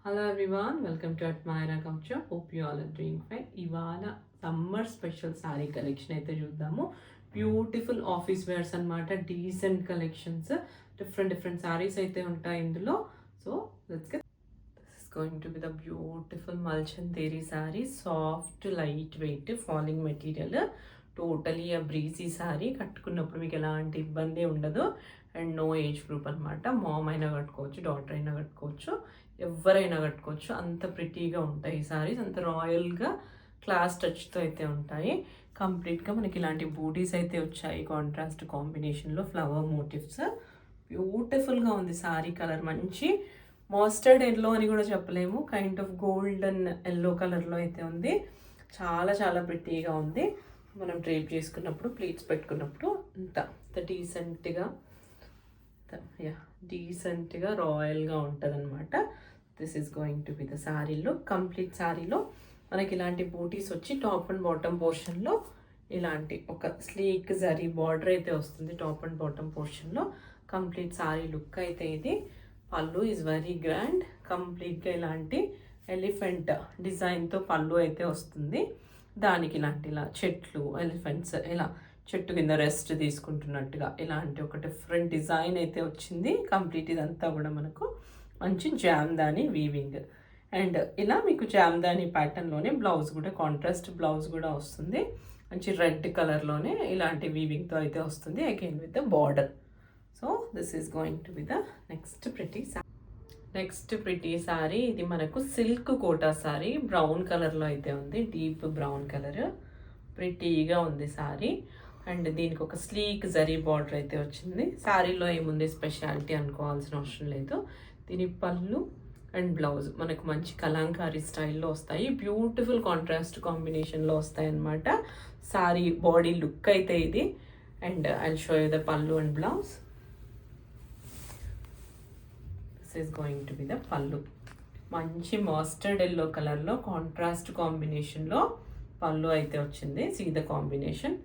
Hello everyone, welcome to Admaira culture. Hope you all are doing fine. ఇవాళ summer special sari collection అయితే చూద్దాము. Beautiful office wears అనమాట, decent collections, different saris అయితే ఉంటాయి ఇందులో. So let's get. This is going to be the beautiful Mulchanderi sari. Soft lightweight falling material, totally a breezy sari. కట్టుకున్నప్పుడు మీకు ఎలాంటి ఇబ్బంది ఉండదు. అండ్ నో ఏజ్ గ్రూప్ అనమాట. మామ్ అయినా కట్టుకోవచ్చు, డాటర్ అయినా కట్టుకోవచ్చు, ఎవరైనా కట్టుకోవచ్చు. అంత ప్రిటీగా ఉంటాయి ఈ సారీస్, అంత రాయల్గా క్లాస్ టచ్తో అయితే ఉంటాయి. కంప్లీట్గా మనకి ఇలాంటి బూటీస్ అయితే వచ్చాయి కాంట్రాస్ట్ కాంబినేషన్లో, ఫ్లవర్ మోటివ్స్. బ్యూటిఫుల్గా ఉంది సారీ కలర్. మంచి మస్టర్డ్ ఎల్లో అని కూడా చెప్పలేము, కైండ్ ఆఫ్ గోల్డెన్ ఎల్లో కలర్లో అయితే ఉంది. చాలా చాలా ప్రిటీగా ఉంది. మనం డ్రేప్ చేసుకున్నప్పుడు, ప్లీట్స్ పెట్టుకున్నప్పుడు అంత డీసెంట్గా డీసెంట్గా రాయల్గా ఉంటుంది అనమాట. This is going to be the శారీలో. కంప్లీట్ శారీలో మనకి ఇలాంటి బూటీస్ వచ్చి టాప్ అండ్ బాటమ్ పోర్షన్లో ఇలాంటి ఒక స్లీక్ జరీ బార్డర్ అయితే వస్తుంది టాప్ అండ్ బాటమ్ పోర్షన్లో. కంప్లీట్ శారీ లుక్ అయితే ఇది. పళ్ళు ఈజ్ వెరీ గ్రాండ్. కంప్లీట్గా ఇలాంటి ఎలిఫెంట్ డిజైన్తో పళ్ళు అయితే వస్తుంది. దానికి ఇలాంటి ఇలా చెట్లు, ఎలిఫెంట్స్, ఇలా చెట్టు కింద రెస్ట్ తీసుకుంటున్నట్టుగా ఇలాంటి ఒక డిఫరెంట్ డిజైన్ అయితే వచ్చింది. కంప్లీట్ ఇదంతా కూడా మనకు మంచి జామ్దాని వీవింగ్. అండ్ ఇలా మీకు జామ్దాని ప్యాటర్న్లోనే బ్లౌజ్ కూడా, కాంట్రాస్ట్ బ్లౌజ్ కూడా వస్తుంది. మంచి రెడ్ కలర్లోనే ఇలాంటి వీవింగ్తో అయితే వస్తుంది, again with the border. So this is going to be the next pretty sari. ఇది మనకు సిల్క్ కోటా శారీ, బ్రౌన్ కలర్లో అయితే ఉంది, డీప్ బ్రౌన్ కలర్. ప్రిటీగా ఉంది శారీ. అండ్ దీనికి ఒక స్లీక్ జరీ బార్డర్ అయితే వచ్చింది. శారీలో ఏముంది స్పెషాలిటీ అనుకోవాల్సిన అవసరం లేదు. దీని పళ్ళు అండ్ బ్లౌజ్ మనకు మంచి కలంకారీ స్టైల్లో వస్తాయి. బ్యూటిఫుల్ కాంట్రాస్ట్ కాంబినేషన్లో వస్తాయి అన్నమాట. శారీ బాడీ లుక్ అయితే ఇది. And I show you the pallu and blouse. This is going to be the pallu. మంచి మస్టర్డ్ ఎల్లో కలర్లో కాంట్రాస్ట్ కాంబినేషన్లో పళ్ళు అయితే వచ్చింది. See the combination,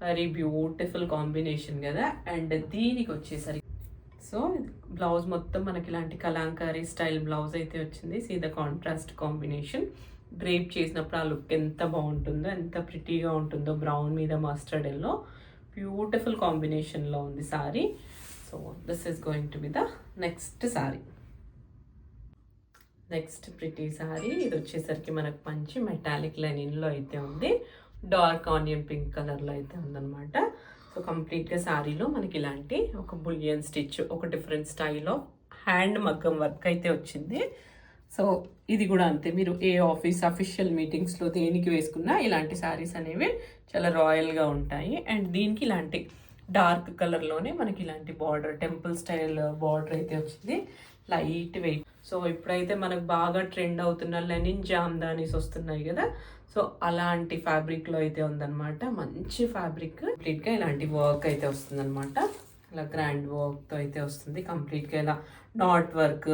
very beautiful combination కదా. అండ్ దీనికి వచ్చేసరికి సో బ్లౌజ్ మొత్తం మనకి ఇలాంటి కలాంకారీ స్టైల్ బ్లౌజ్ అయితే వచ్చింది. See the contrast combination. Drape చేసినప్పుడు ఆ లుక్ ఎంత బాగుంటుందో, ఎంత ప్రిటీగా ఉంటుందో. బ్రౌన్ మీద మస్టర్డ్ ఎల్లో, బ్యూటిఫుల్ కాంబినేషన్లో ఉంది sorry. So this is going to be the next sorry. Next pretty sorry. ఇది వచ్చేసరికి మనకు మంచి మెటాలిక్ లెనిన్లో అయితే ఉంది. డార్క్ ఆనియన్ పింక్ కలర్లో అయితే ఉందన్నమాట. సో కంప్లీట్గా శారీలో మనకి ఇలాంటి ఒక బులియన్ స్టిచ్, ఒక డిఫరెంట్ స్టైల్ ఆఫ్ హ్యాండ్ మగ్గం వర్క్ అయితే వచ్చింది. సో ఇది కూడా అంతే, మీరు ఏ ఆఫీస్ అఫీషియల్ మీటింగ్స్లో దేనికి వేసుకున్నా ఇలాంటి శారీస్ అనేవి చాలా రాయల్గా ఉంటాయి. అండ్ దీనికి ఇలాంటి డార్క్ కలర్లోనే మనకి ఇలాంటి బార్డర్, టెంపుల్ స్టైల్ బార్డర్ అయితే వచ్చింది. Light weight. సో ఇప్పుడైతే మనకు బాగా ట్రెండ్ అవుతున్న లెనిన్ జామ్దానీస్ వస్తున్నాయి కదా, సో అలాంటి ఫ్యాబ్రిక్లో అయితే ఉందన్నమాట. మంచి ఫ్యాబ్రిక్. కంప్లీట్గా ఇలాంటి వర్క్ అయితే వస్తుందన్నమాట. ఇలా గ్రాండ్ వర్క్తో అయితే వస్తుంది. కంప్లీట్గా ఇలా knot work,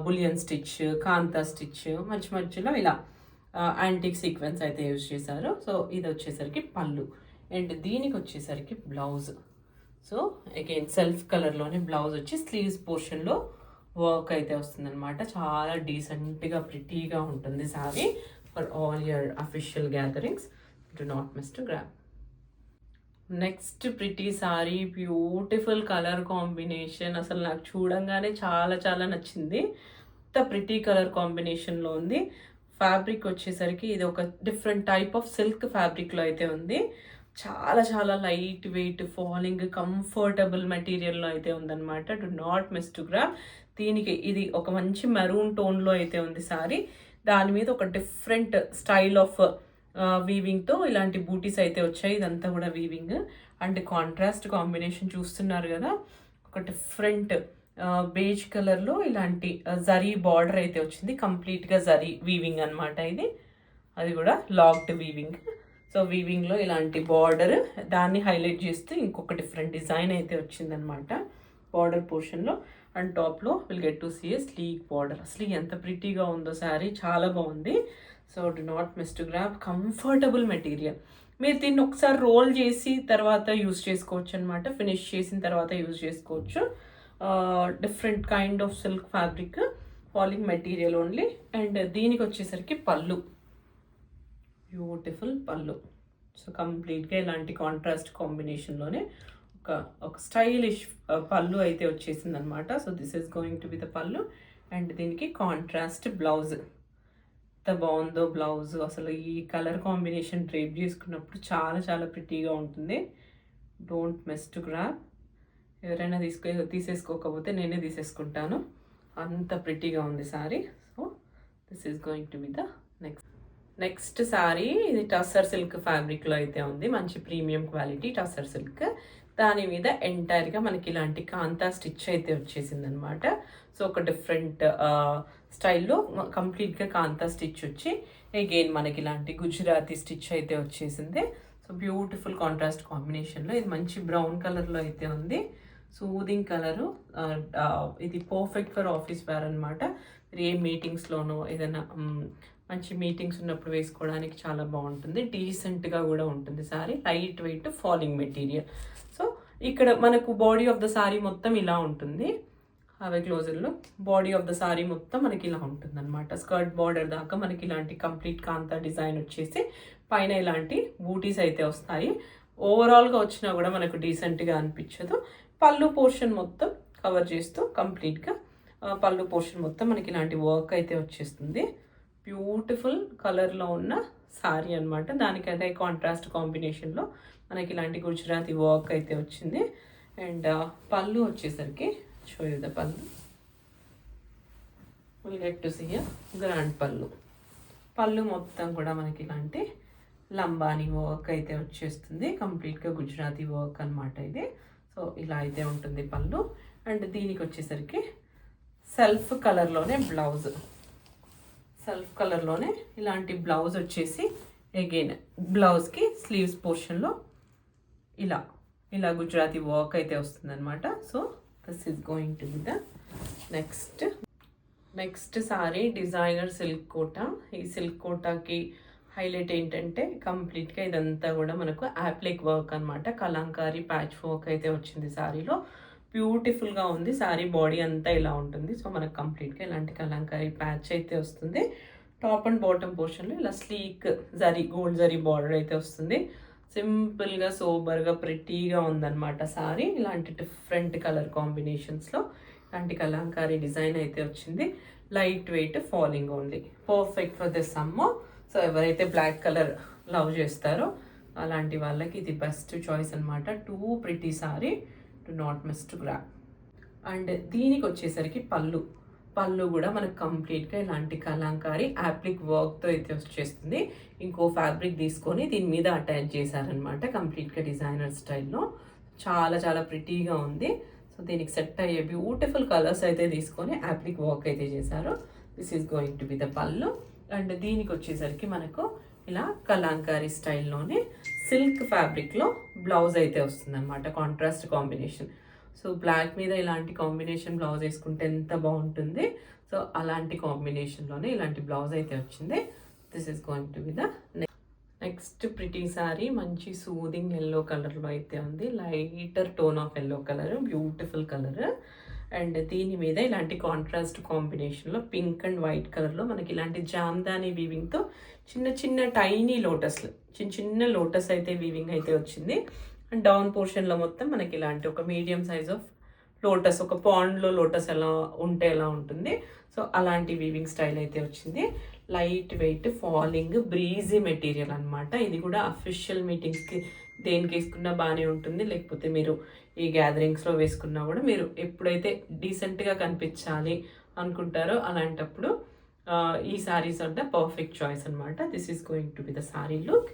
bullion stitch, kantha stitch, మధ్యలో ఇలా యాంటిక్ సీక్వెన్స్ అయితే యూజ్ చేశారు. సో ఇది వచ్చేసరికి పళ్ళు. అండ్ దీనికి వచ్చేసరికి బ్లౌజ్. సో అగైన్ సెల్ఫ్ కలర్లోనే బ్లౌజ్ వచ్చి స్లీవ్స్ పోర్షన్లో వర్క్ అయితే వస్తుందన్నమాట. చాలా డీసెంట్గా ప్రిటీగా ఉంటుంది sari. For all your official gatherings, do not miss to grab. Next pretty sari, beautiful colour combination. అసలు నాకు చూడంగానే చాలా చాలా నచ్చింది. అంత ప్రిటీ కలర్ కాంబినేషన్లో ఉంది. ఫ్యాబ్రిక్ వచ్చేసరికి ఇది ఒక డిఫరెంట్ టైప్ ఆఫ్ సిల్క్ ఫ్యాబ్రిక్లో అయితే ఉంది. చాలా చాలా లైట్ వెయిట్, ఫాలింగ్, కంఫర్టబుల్ మెటీరియల్లో అయితే ఉందన్నమాట. Do not miss to grab. దీనికి ఇది ఒక మంచి మెరూన్ టోన్లో అయితే ఉంది సారీ. దాని మీద ఒక డిఫరెంట్ స్టైల్ ఆఫ్ వీవింగ్తో ఇలాంటి బూటీస్ అయితే వచ్చాయి. ఇదంతా కూడా వీవింగ్. అండ్ కాంట్రాస్ట్ కాంబినేషన్ చూస్తున్నారు కదా, ఒక డిఫరెంట్ బేజ్ కలర్లో ఇలాంటి జరీ బార్డర్ అయితే వచ్చింది. కంప్లీట్గా జరీ వీవింగ్ అనమాట ఇది. అది కూడా లాక్డ్ వీవింగ్. సో వీవింగ్లో ఇలాంటి బార్డర్, దాన్ని హైలైట్ చేస్తూ ఇంకొక డిఫరెంట్ డిజైన్ అయితే వచ్చిందనమాట బార్డర్ పోర్షన్లో. అండ్ టాప్లో will get to see a sleek border. అసలు ఎంత ప్రిటీగా ఉందో శారీ, చాలా బాగుంది. So do not miss to grab. Comfortable material. మీరు దీన్ని ఒకసారి రోల్ చేసి తర్వాత యూజ్ చేసుకోవచ్చు అనమాట. ఫినిష్ చేసిన తర్వాత యూజ్ చేసుకోవచ్చు. Different kind of silk fabric. Falling material only. And దీనికి వచ్చేసరికి పళ్ళు, బ్యూటిఫుల్ పళ్ళు. సో కంప్లీట్గా ఇలాంటి కాంట్రాస్ట్ కాంబినేషన్లోనే ఒక స్టైలిష్ పళ్ళు అయితే వచ్చేసింది అనమాట. So this is going to be the pallu. And దీనికి కాంట్రాస్ట్ బ్లౌజ్. ఎంత బాగుందో బ్లౌజ్, అసలు ఈ కలర్ కాంబినేషన్ డ్రేప్ చేసుకున్నప్పుడు చాలా చాలా ప్రిటీగా ఉంటుంది. Don't miss to grab. ఎవరైనా తీసేసుకోకపోతే నేనే తీసేసుకుంటాను, అంత ప్రిటీగా ఉంది sorry. So this is going to be the next sorry. ఇది టస్సర్ సిల్క్ ఫ్యాబ్రిక్లో అయితే ఉంది, మంచి ప్రీమియం క్వాలిటీ టస్సర్ సిల్క్. దాని మీద ఎంటైర్గా మనకి ఇలాంటి కాంతా స్టిచ్ అయితే వచ్చేసింది అనమాట. సో ఒక డిఫరెంట్ స్టైల్లో కంప్లీట్గా కాంతా స్టిచ్ వచ్చి అగైన్ మనకి ఇలాంటి గుజరాతీ స్టిచ్ అయితే వచ్చేసింది. సో బ్యూటిఫుల్ కాంట్రాస్ట్ కాంబినేషన్లో ఇది మంచి బ్రౌన్ కలర్లో అయితే ఉంది. Soothing colour. ఇది పర్ఫెక్ట్ ఫర్ ఆఫీస్ వేర్ అనమాట. ఏ మీటింగ్స్లోనో ఏదైనా మంచి మీటింగ్స్ ఉన్నప్పుడు వేసుకోవడానికి చాలా బాగుంటుంది, డీసెంట్గా కూడా ఉంటుంది sorry. Light weight falling material. So ఇక్కడ మనకు బాడీ ఆఫ్ ద సారీ మొత్తం ఇలా ఉంటుంది. అవే క్లోజర్లో బాడీ ఆఫ్ ద సారీ మొత్తం మనకి ఇలా ఉంటుంది అనమాట. స్కర్ట్ బార్డర్ దాకా మనకి ఇలాంటి కంప్లీట్ కాంతా డిజైన్ వచ్చేసి పైన ఇలాంటి బూటీస్ అయితే వస్తాయి. ఓవరాల్గా వచ్చినా కూడా మనకు డీసెంట్గా అనిపించదు. పళ్ళు పోర్షన్ మొత్తం కవర్ చేస్తూ కంప్లీట్గా పళ్ళు పోర్షన్ మొత్తం మనకి ఇలాంటి వర్క్ అయితే వచ్చేస్తుంది. బ్యూటిఫుల్ కలర్లో ఉన్న సారీ అనమాట. దానికైతే కాంట్రాస్ట్ కాంబినేషన్లో మనకి ఇలాంటి గుజరాతీ వర్క్ అయితే వచ్చింది. అండ్ పళ్ళు వచ్చేసరికి show you the pallu. Will get to see grand pallu. Pallu మొత్తం కూడా మనకి ఇలాంటి లంబానీ వర్క్ అయితే వచ్చేస్తుంది, కంప్లీట్గా గుజరాతీ వర్క్ అనమాట ఇది. సో ఇలా అయితే ఉంటుంది పళ్ళు. అండ్ దీనికి వచ్చేసరికి సెల్ఫ్ కలర్లోనే బ్లౌజ్. సెల్ఫ్ కలర్లోనే ఇలాంటి బ్లౌజ్ వచ్చేసి అగైన్ బ్లౌజ్కి స్లీవ్స్ పోర్షన్లో ఇలా ఇలా గుజరాతీ వర్క్ అయితే వస్తుంది అనమాట. So this is going to be the next sari. Designer silk Kota. ఈ సిల్క్ కోటాకి హైలైట్ ఏంటంటే కంప్లీట్గా ఇదంతా కూడా మనకు యాప్లిక్ వర్క్ అనమాట. కలంకారీ ప్యాచ్ వర్క్ అయితే వచ్చింది సారీలో. బ్యూటిఫుల్గా ఉంది సారీ. బాడీ అంతా ఇలా ఉంటుంది. సో మనకు కంప్లీట్గా ఇలాంటి కలంకారీ ప్యాచ్ అయితే వస్తుంది. టాప్ అండ్ బాటమ్ పోర్షన్లో ఇలా sleek zari, gold zari border అయితే వస్తుంది. సింపుల్గా సోబర్గా ప్రిటీగా ఉందన్నమాట సారీ. ఇలాంటి డిఫరెంట్ కలర్ కాంబినేషన్స్లో ఇలాంటి కలంకారీ డిజైన్ అయితే వచ్చింది. Light weight falling only, perfect for this summer. So ఎవరైతే బ్లాక్ కలర్ లవ్ చేస్తారో అలాంటి వాళ్ళకి ఇది బెస్ట్ చాయిస్ అనమాట. Two pretty sorry, to not miss to grab. And దీనికి వచ్చేసరికి పళ్ళు కూడా మనకు కంప్లీట్గా ఇలాంటి కలంకారీ యాప్లిక్ వర్క్తో అయితే వచ్చేస్తుంది. ఇంకో ఫ్యాబ్రిక్ తీసుకొని దీని మీద అటాచ్ చేశారనమాట కంప్లీట్గా డిజైనర్ స్టైల్లో. చాలా చాలా ప్రిటీగా ఉంది. సో దీనికి సెట్ అయ్యే బ్యూటిఫుల్ కలర్స్ అయితే తీసుకొని యాప్లిక్ వర్క్ అయితే చేశారు. This is going to be the pallu. And దీనికి వచ్చేసరికి మనకు ఇలా కలంకారీ స్టైల్లోనే సిల్క్ ఫ్యాబ్రిక్లో బ్లౌజ్ అయితే వస్తుంది అనమాట, కాంట్రాస్ట్ కాంబినేషన్. సో బ్లాక్ మీద ఇలాంటి కాంబినేషన్ బ్లౌజ్ వేసుకుంటే ఎంత బాగుంటుంది. సో అలాంటి కాంబినేషన్లోనే ఇలాంటి బ్లౌజ్ అయితే వచ్చింది. This is going to be the next pretty sorry. మంచి సూదింగ్ ఎల్లో కలర్లో అయితే ఉంది. Lighter tone of yellow colour, beautiful colour. And దీని మీద ఇలాంటి కాంట్రాస్ట్ కాంబినేషన్లో పింక్ అండ్ వైట్ కలర్లో మనకి ఇలాంటి జామ్దాని వీవింగ్తో చిన్న చిన్న టైనీ లోటస్లు, చిన్న చిన్న లోటస్ అయితే వీవింగ్ అయితే వచ్చింది. అండ్ డౌన్ పోర్షన్లో మొత్తం మనకి ఇలాంటి ఒక మీడియం సైజ్ ఆఫ్ లోటస్, ఒక పాండ్లో లోటస్ ఎలా ఉంటే ఎలా ఉంటుంది. సో అలాంటి వీవింగ్ స్టైల్ అయితే వచ్చింది. Light weight falling breezy material అనమాట. ఇది కూడా అఫీషియల్ మీటింగ్స్కి దేనికి వేసుకున్నా బాగానే ఉంటుంది. లేకపోతే మీరు ఈ గ్యాదరింగ్స్లో వేసుకున్నా కూడా మీరు ఎప్పుడైతే డీసెంట్గా కనిపించాలి అనుకుంటారో అలాంటప్పుడు ఈ సారీస్ అంటే పర్ఫెక్ట్ చాయిస్ అనమాట. This is going to be the sari look.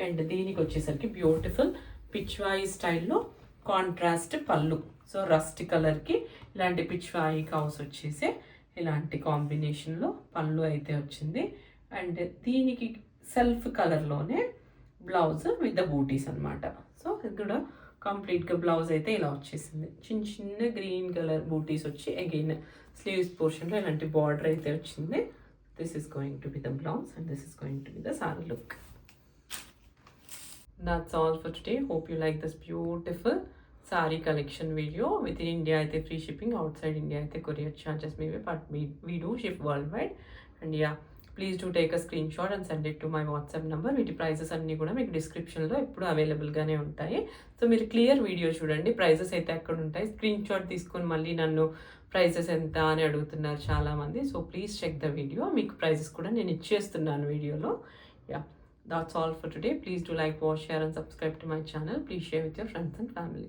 And దీనికి వచ్చేసరికి బ్యూటిఫుల్ పిచ్వాయి స్టైల్లో కాంట్రాస్ట్ పళ్ళు. సో రస్ట్ కలర్కి ఇలాంటి పిచ్వాయి కౌస్ వచ్చేసి ఇలాంటి కాంబినేషన్లో పళ్ళు అయితే వచ్చింది. అండ్ దీనికి సెల్ఫ్ కలర్లోనే బ్లౌజ్ విత్ ద బూటీస్ అనమాట. సో ఇది కూడా కంప్లీట్గా బ్లౌజ్ అయితే ఇలా వచ్చేసింది. చిన్న చిన్న గ్రీన్ కలర్ బూటీస్ వచ్చి అగైన్ స్లీవ్స్ పోర్షన్లో ఇలాంటి బార్డర్ అయితే వచ్చింది. This is going to be the blouse and this is going to be the sari look. That's all for today. Hope you like this beautiful sari collection video. Within India అయితే free shipping, outside India అయితే courier charges మీవే, but we do ship worldwide. And yeah, please do take a screenshot and send it to my WhatsApp number. వీటి prices అన్నీ కూడా మీకు డిస్క్రిప్షన్లో ఎప్పుడు అవైలబుల్గానే ఉంటాయి. సో మీరు క్లియర్ వీడియో చూడండి, ప్రైజెస్ అయితే ఎక్కడ ఉంటాయి. స్క్రీన్ షాట్ తీసుకొని మళ్ళీ నన్ను ప్రైజెస్ ఎంత అని అడుగుతున్నారు చాలామంది. So please check the video. మీకు ప్రైజెస్ కూడా నేను ఇచ్చేస్తున్నాను వీడియోలో. Yeah, that's all for today. Please do like, watch, share and subscribe to my channel. Please share with your friends and family.